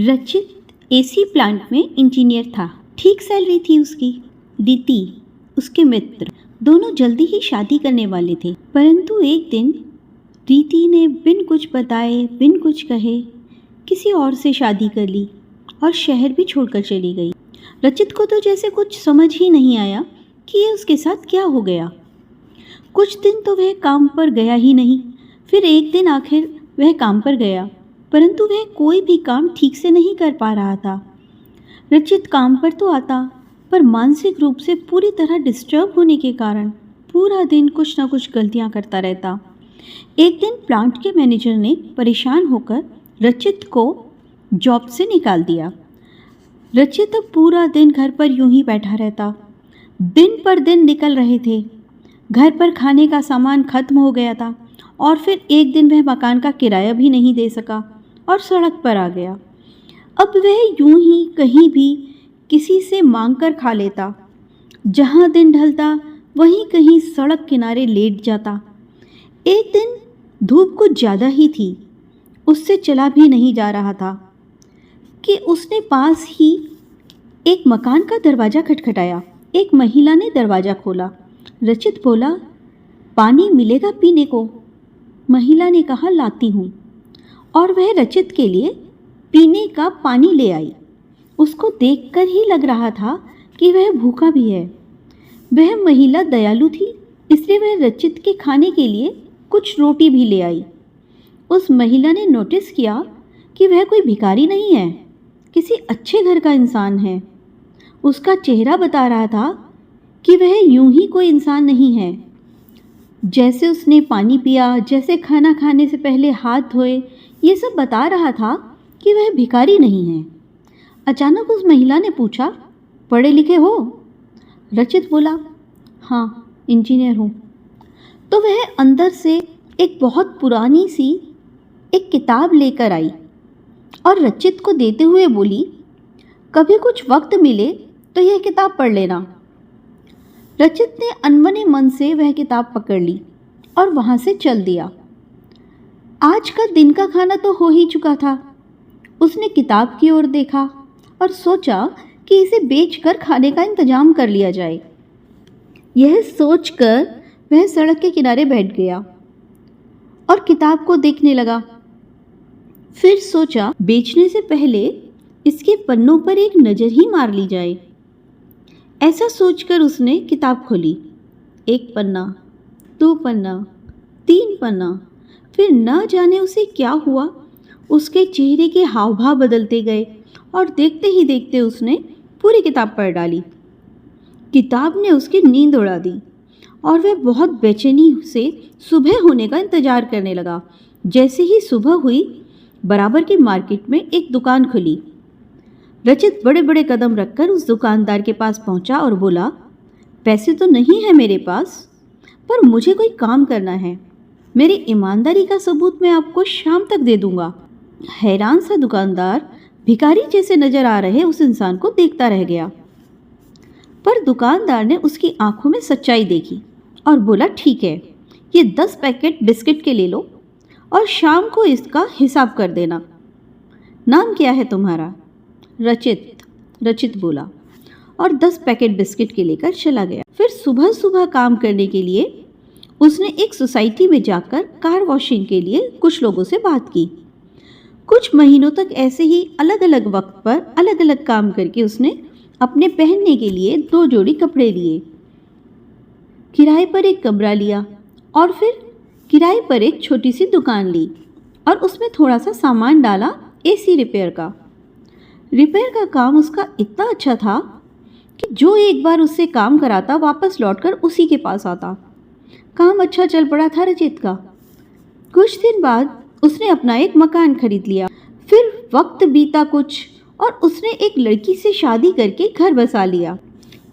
रचित AC plant में engineer था। ठीक सैलरी थी उसकी। रीति, उसके मित्र, दोनों जल्दी ही शादी करने वाले थे। परंतु एक दिन रीति ने बिन कुछ बताए, बिन कुछ कहे किसी और से शादी कर ली और शहर भी छोड़कर चली गई। रचित को तो जैसे कुछ समझ ही नहीं आया कि ये उसके साथ क्या हो गया। कुछ दिन तो वह काम पर गया ही नहीं। फिर एक दिन आखिर वह काम पर गया, परंतु वह कोई भी काम ठीक से नहीं कर पा रहा था। रचित काम पर तो आता, पर मानसिक रूप से पूरी तरह डिस्टर्ब होने के कारण पूरा दिन कुछ ना कुछ गलतियां करता रहता। एक दिन प्लांट के मैनेजर ने परेशान होकर रचित को जॉब से निकाल दिया। रचित अब पूरा दिन घर पर यूं ही बैठा रहता। दिन पर दिन निकल रहे थे। घर पर खाने का सामान खत्म हो गया था और फिर एक दिन वह मकान का किराया भी नहीं दे सका और सड़क पर आ गया। अब वह यूं ही कहीं भी किसी से मांग कर खा लेता। जहां दिन ढलता वहीं कहीं सड़क किनारे लेट जाता। एक दिन धूप कुछ ज़्यादा ही थी, उससे चला भी नहीं जा रहा था कि उसने पास ही एक मकान का दरवाज़ा खटखटाया। एक महिला ने दरवाज़ा खोला। रचित बोला, पानी मिलेगा पीने को? महिला ने कहा, लाती हूँ। और वह रचित के लिए पीने का पानी ले आई। उसको देखकर ही लग रहा था कि वह भूखा भी है। वह महिला दयालु थी, इसलिए वह रचित के खाने के लिए कुछ रोटी भी ले आई। उस महिला ने नोटिस किया कि वह कोई भिखारी नहीं है, किसी अच्छे घर का इंसान है। उसका चेहरा बता रहा था कि वह यूं ही कोई इंसान नहीं है। जैसे उसने पानी पिया, जैसे खाना खाने से पहले हाथ धोए, ये सब बता रहा था कि वह भिखारी नहीं है। अचानक उस महिला ने पूछा, पढ़े लिखे हो? रचित बोला, हाँ, इंजीनियर हूँ। तो वह अंदर से एक बहुत पुरानी सी एक किताब लेकर आई और रचित को देते हुए बोली, कभी कुछ वक्त मिले तो यह किताब पढ़ लेना। रचित ने अनबने मन से वह किताब पकड़ ली और वहाँ से चल दिया। आज का दिन का खाना तो हो ही चुका था। उसने किताब की ओर देखा और सोचा कि इसे बेचकर खाने का इंतजाम कर लिया जाए। यह सोचकर वह सड़क के किनारे बैठ गया और किताब को देखने लगा। फिर सोचा, बेचने से पहले इसके पन्नों पर एक नज़र ही मार ली जाए। ऐसा सोचकर उसने किताब खोली। एक पन्ना, दो पन्ना, तीन पन्ना, फिर न जाने उसे क्या हुआ, उसके चेहरे के हाव भाव बदलते गए और देखते ही देखते उसने पूरी किताब पढ़ डाली। किताब ने उसकी नींद उड़ा दी और वह बहुत बेचैनी से सुबह होने का इंतजार करने लगा। जैसे ही सुबह हुई, बराबर की मार्केट में एक दुकान खुली। रचित बड़े बड़े कदम रखकर उस दुकानदार के पास पहुंचा और बोला, पैसे तो नहीं है मेरे पास, पर मुझे कोई काम करना है। मेरी ईमानदारी का सबूत मैं आपको शाम तक दे दूंगा। हैरान सा दुकानदार भिखारी जैसे नजर आ रहे उस इंसान को देखता रह गया, पर दुकानदार ने उसकी आंखों में सच्चाई देखी और बोला, ठीक है, ये 10 पैकेट बिस्किट के ले लो और शाम को इसका हिसाब कर देना। नाम क्या है तुम्हारा? रचित बोला और 10 पैकेट बिस्किट के लेकर चला गया। फिर सुबह सुबह काम करने के लिए उसने एक सोसाइटी में जाकर कार वॉशिंग के लिए कुछ लोगों से बात की। कुछ महीनों तक ऐसे ही अलग अलग वक्त पर अलग अलग काम करके उसने अपने पहनने के लिए 2 जोड़ी कपड़े लिए। किराए पर एक कमरा लिया और फिर किराए पर एक छोटी सी दुकान ली और उसमें थोड़ा सा सामान डाला एसी रिपेयर का। रिपेयर का काम उसका इतना अच्छा था कि जो एक बार उससे काम कराता वापस लौटकर उसी के पास आता। काम अच्छा चल पड़ा था रचित का। कुछ दिन बाद उसने अपना एक मकान खरीद लिया। फिर वक्त बीता कुछ और उसने एक लड़की से शादी करके घर बसा लिया।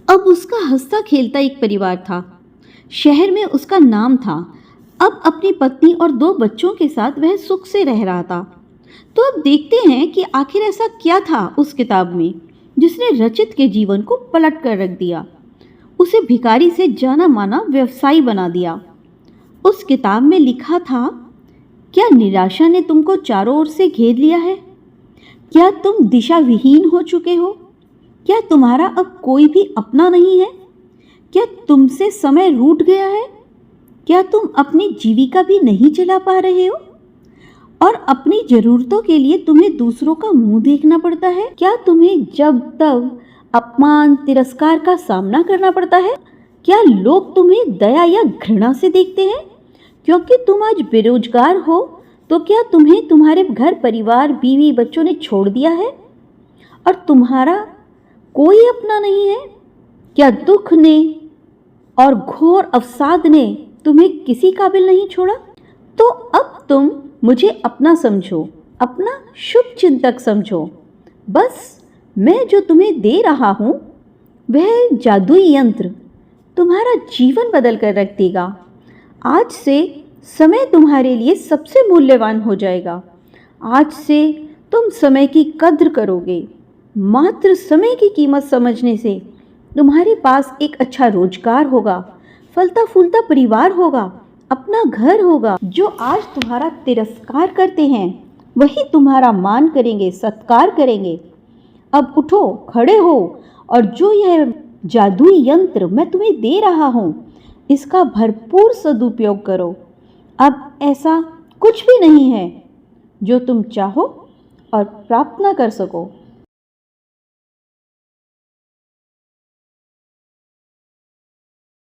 अब उसका हंसता खेलता एक परिवार था। शहर में उसका नाम था। अब अपनी पत्नी और 2 बच्चों के साथ वह सुख से रह रहा था। तो अब देखते हैं कि आखिर ऐसा क्या था उस किताब में जिसने रचित के जीवन को पलट कर रख दिया, उसे भिखारी से जाना माना व्यवसायी बना दिया। उस किताब में लिखा था, क्या निराशा ने तुमको चारों ओर से घेर लिया है? क्या तुम दिशा विहीन हो चुके हो? क्या तुम्हारा अब कोई भी अपना नहीं है? क्या तुमसे समय रूठ गया है? क्या तुम अपनी जीविका भी नहीं चला पा रहे हो और अपनी जरूरतों के लिए तुम्हें दूसरों का मुंह देखना पड़ता है? क्या तुम्हें जब तब अपमान तिरस्कार का सामना करना पड़ता है? क्या लोग तुम्हें दया या घृणा से देखते हैं क्योंकि तुम आज बेरोजगार हो? तो क्या तुम्हें तुम्हारे घर परिवार बीवी बच्चों ने छोड़ दिया है और तुम्हारा कोई अपना नहीं है? क्या दुख ने और घोर अवसाद ने तुम्हें किसी काबिल नहीं छोड़ा? तो अब तुम मुझे अपना समझो, अपना शुभ चिंतक समझो। बस मैं जो तुम्हें दे रहा हूँ वह जादुई यंत्र तुम्हारा जीवन बदल कर रख देगा। आज से समय तुम्हारे लिए सबसे मूल्यवान हो जाएगा। आज से तुम समय की कद्र करोगे। मात्र समय की कीमत समझने से तुम्हारे पास एक अच्छा रोजगार होगा, फलता फूलता परिवार होगा, अपना घर होगा। जो आज तुम्हारा तिरस्कार करते हैं वही तुम्हारा मान करेंगे, सत्कार करेंगे। अब उठो, खड़े हो और जो यह जादुई यंत्र मैं तुम्हें दे रहा हूँ इसका भरपूर सदुपयोग करो। अब ऐसा कुछ भी नहीं है जो तुम चाहो और प्राप्त ना कर सको।